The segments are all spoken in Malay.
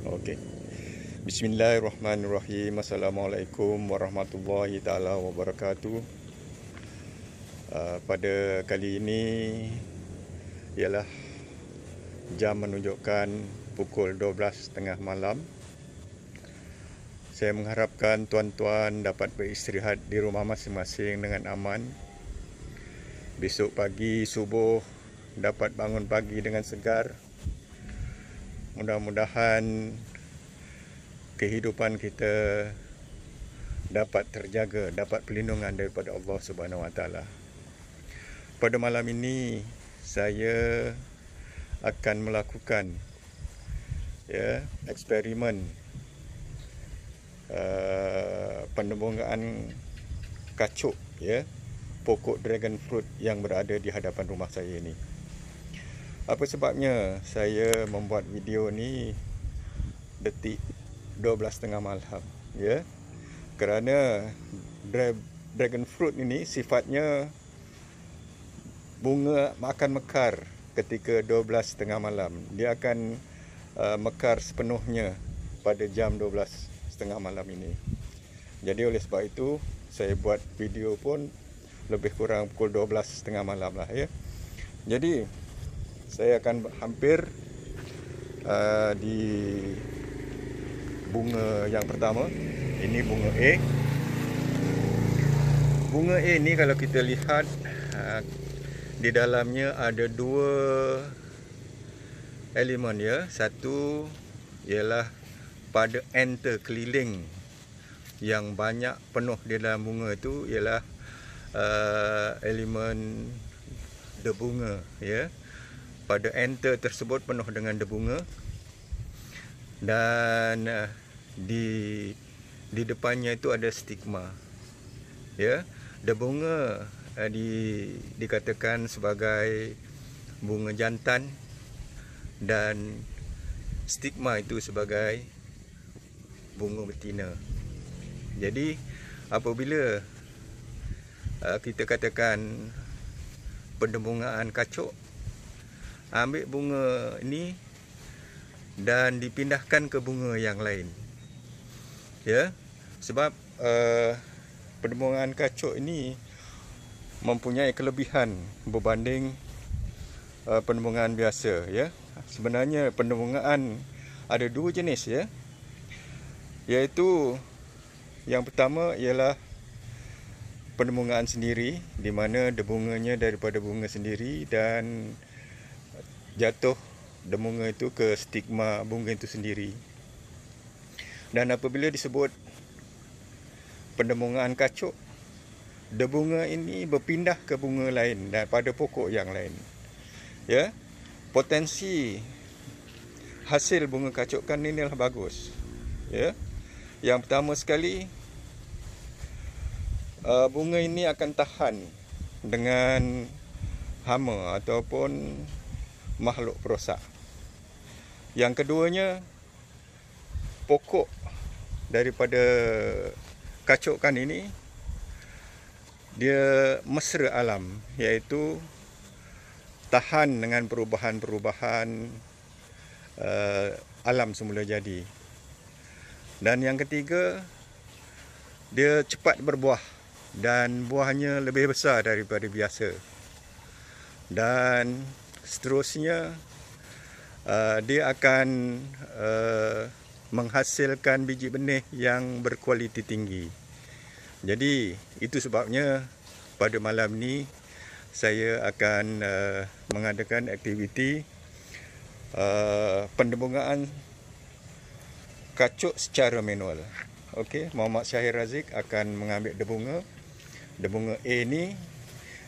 Okey. Bismillahirrahmanirrahim. Assalamualaikum warahmatullahi taala wabarakatuh. Pada kali ini ialah jam menunjukkan pukul 12.30 malam. Saya mengharapkan tuan-tuan dapat beristirahat di rumah masing-masing dengan aman. Besok pagi subuh dapat bangun pagi dengan segar. Mudah-mudahan kehidupan kita dapat terjaga, dapat perlindungan daripada Allah Subhanahu Wa Taala. Pada malam ini saya akan melakukan eksperimen penembungan kacuk pokok dragon fruit yang berada di hadapan rumah saya ini. Apa sebabnya saya membuat video ni detik 12.30 malam kerana dragon fruit ini sifatnya bunga akan mekar ketika 12.30 malam. Dia akan mekar sepenuhnya pada jam 12.30 malam ini. Jadi oleh sebab itu saya buat video pun lebih kurang pukul 12.30 malam lah Jadi saya akan hampir di bunga yang pertama. Ini bunga A. Bunga A ni kalau kita lihat di dalamnya ada dua elemen Satu ialah pada anther keliling yang banyak penuh di dalam bunga itu ialah elemen debunga Pada anther tersebut penuh dengan debunga dan di depannya itu ada stigma. Debunga dikatakan sebagai bunga jantan dan stigma itu sebagai bunga betina. Jadi apabila kita katakan pendebungaan kacuk, ambil bunga ini dan dipindahkan ke bunga yang lain. Sebab pendebungaan kacuk ini mempunyai kelebihan berbanding pendebungaan biasa. Sebenarnya pendebungaan ada dua jenis iaitu yang pertama ialah pendebungaan sendiri, di mana debunganya daripada bunga sendiri dan jatuh debunga itu ke stigma bunga itu sendiri. Dan apabila disebut pendebungaan kacuk, debunga ini berpindah ke bunga lain dan pada pokok yang lain. Potensi hasil bunga kacukan ini adalah bagus. Yang pertama sekali, bunga ini akan tahan dengan hama ataupun makhluk perosak. Yang keduanya, pokok daripada kacukan ini dia mesra alam, iaitu tahan dengan perubahan-perubahan alam semula jadi. Dan yang ketiga, dia cepat berbuah dan buahnya lebih besar daripada biasa. Dan seterusnya, dia akan menghasilkan biji benih yang berkualiti tinggi. Jadi itu sebabnya pada malam ni saya akan mengadakan aktiviti pendebungaan kacuk secara manual. Muhammad Syahir Razik akan mengambil debunga A ni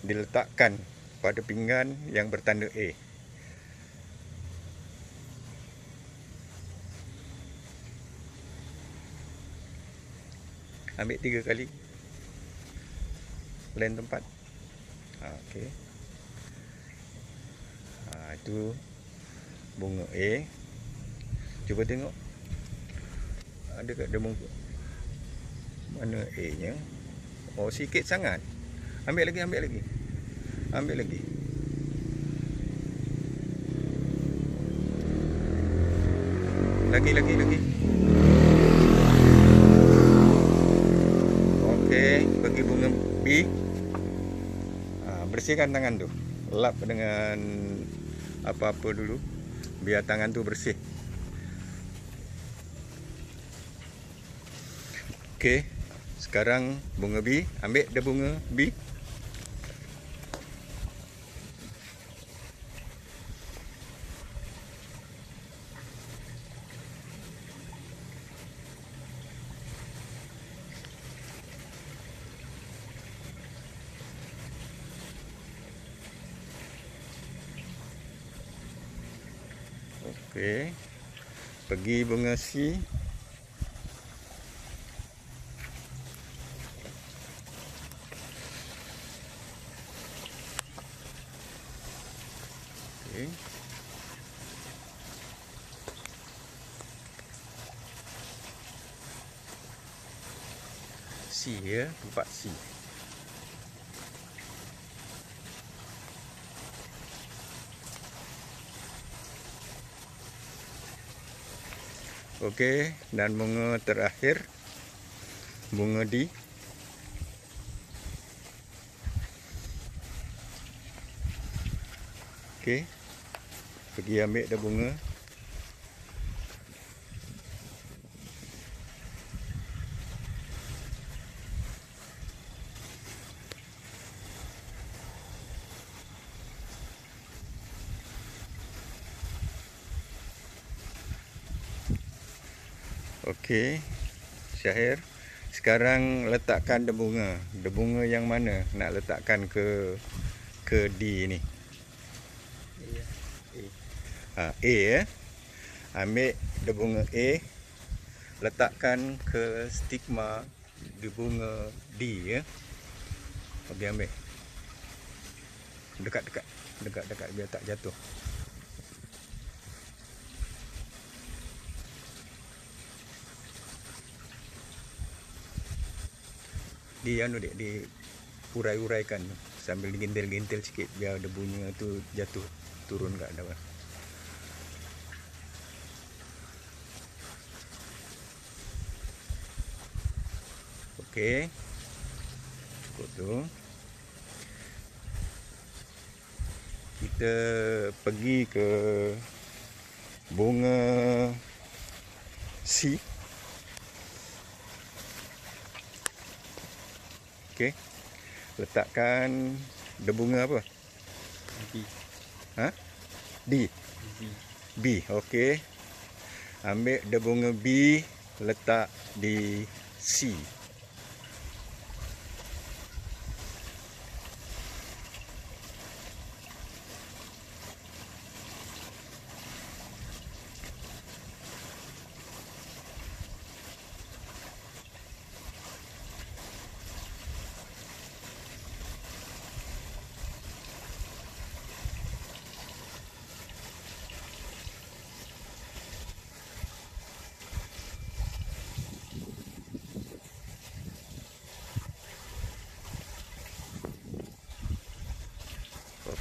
diletakkan pada pinggan yang bertanda A. Ambil 3 kali lain tempat. Itu bunga A. Cuba tengok ada kat debunga mana A nya. Sikit sangat. Ambil lagi. Lagi. Okey, pergi bunga B. Bersihkan tangan tu. Lap dengan apa-apa dulu biar tangan tu bersih. Okey, sekarang bunga B, ambil dah bunga B. Okey, pergi bunga C. Okey. C ya, tempat C. Okey, dan bunga terakhir bunga D. Okey, pergi ambil dah bunga. Okey, Syahir, sekarang letakkan debunga. Debunga yang mana nak letakkan ke D ni? A ya. Ambil debunga A, letakkan ke stigma debunga D ya. Okey, ambil. Dekat biar tak jatuh. Di urai-uraikan sambil digentil-gentil sikit biar debunya tu jatuh turun kat bawah. Okey, cukup tu. Kita pergi ke bunga C. Okey, letakkan debunga apa? B. D. B. Okey, ambil debunga B, letak di C.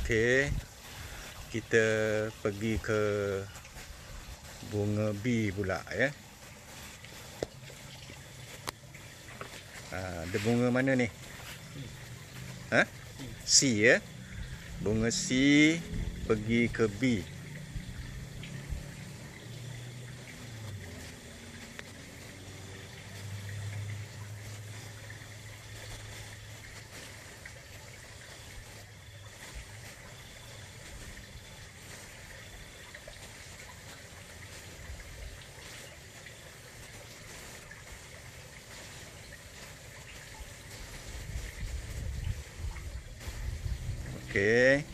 Okey, kita pergi ke bunga B pula ya. Ada bunga mana ni? C ya. Bunga C pergi ke B. Okey,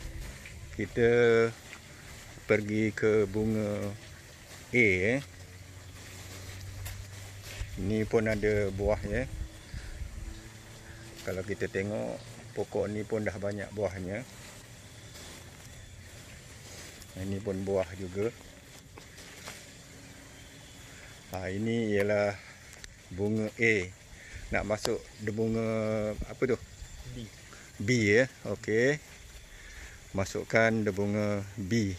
kita pergi ke bunga A ya. Ni pun ada buahnya. Kalau kita tengok pokok ni pun dah banyak buahnya. Ini pun buah juga. Ini ialah bunga A. Nak masuk bunga apa tu? B ya. Okey. Masukkan bunga B.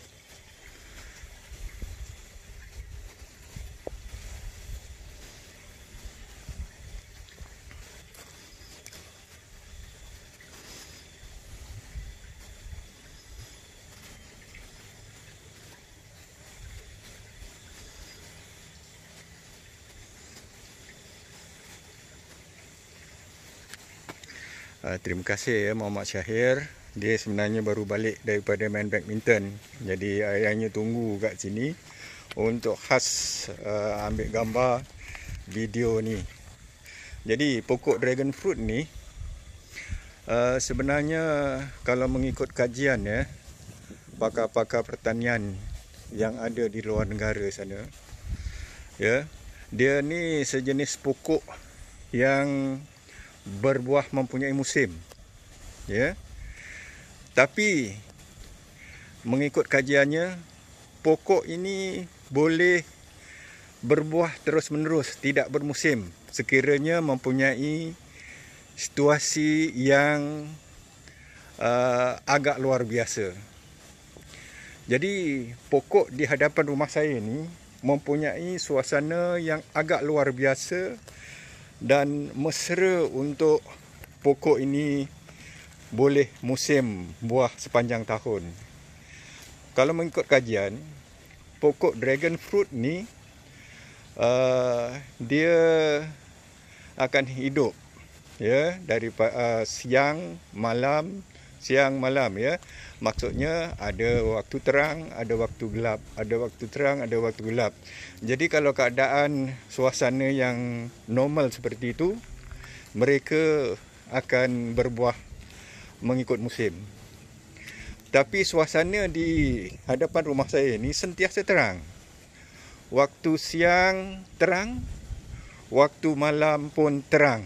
Terima kasih ya Muhammad Syahir. Dia sebenarnya baru balik daripada main badminton. Jadi ayahnya tunggu kat sini untuk khas ambil gambar video ni. Jadi pokok dragon fruit ni sebenarnya kalau mengikut kajian ya, pakar-pakar pertanian yang ada di luar negara sana, ya, dia ni sejenis pokok yang berbuah mempunyai musim, ya. Tapi mengikut kajiannya, pokok ini boleh berbuah terus-menerus, tidak bermusim, sekiranya mempunyai situasi yang agak luar biasa. Jadi pokok di hadapan rumah saya ni mempunyai suasana yang agak luar biasa dan mesra untuk pokok ini boleh musim buah sepanjang tahun. Kalau mengikut kajian, pokok dragon fruit ni dia akan hidup ya dari siang malam ya. Maksudnya ada waktu terang, ada waktu gelap, ada waktu terang, ada waktu gelap. Jadi kalau keadaan suasana yang normal seperti itu, mereka akan berbuah mengikut musim. Tapi suasana di hadapan rumah saya ni sentiasa terang. Waktu siang terang, waktu malam pun terang.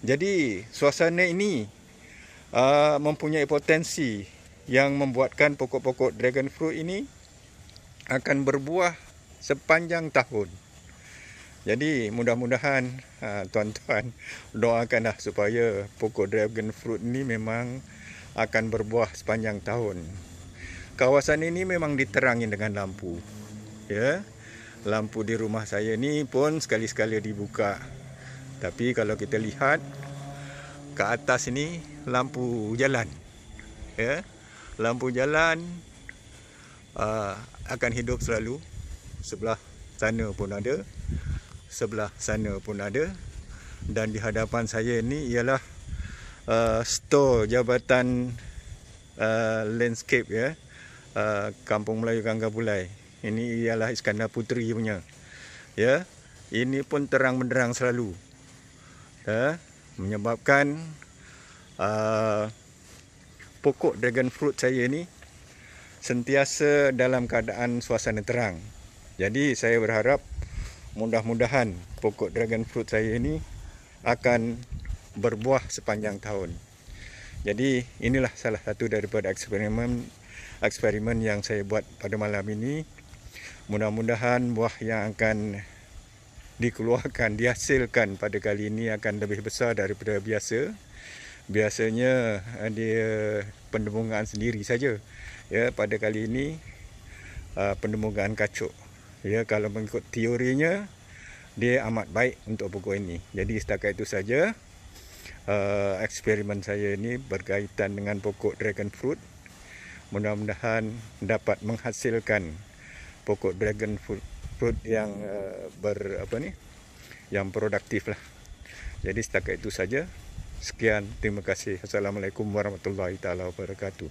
Jadi suasana ini mempunyai potensi yang membuatkan pokok-pokok dragon fruit ini akan berbuah sepanjang tahun. Jadi mudah-mudahan tuan-tuan doakanlah supaya pokok dragon fruit ini memang akan berbuah sepanjang tahun. Kawasan ini memang diterangi dengan lampu, ya. Lampu di rumah saya ni pun sekali-sekala dibuka. Tapi kalau kita lihat ke atas ini lampu jalan, ya. Lampu jalan akan hidup selalu. Sebelah sana pun ada, sebelah sana pun ada. Dan di hadapan saya ni ialah store Jabatan Landscape, ya, Kampung Melayu Gangga-Bulai. Ini ialah Iskandar Puteri punya, ya. Ini pun terang benderang selalu, ya, menyebabkan pokok dragon fruit saya ni sentiasa dalam keadaan suasana terang. Jadi saya berharap mudah-mudahan pokok dragon fruit saya ini akan berbuah sepanjang tahun. Jadi inilah salah satu daripada eksperimen yang saya buat pada malam ini. Mudah-mudahan buah yang akan dikeluarkan, dihasilkan pada kali ini akan lebih besar daripada biasa. Biasanya dia pendemungan sendiri saja, ya. Pada kali ini pendemungan kacuk, ya. Kalau mengikut teorinya, dia amat baik untuk pokok ini. Jadi setakat itu saja eksperimen saya ini berkaitan dengan pokok dragon fruit. Mudah-mudahan dapat menghasilkan pokok dragon fruit yang yang produktif lah. Jadi setakat itu saja. Sekian, terima kasih. Assalamualaikum warahmatullahi taala wabarakatuh.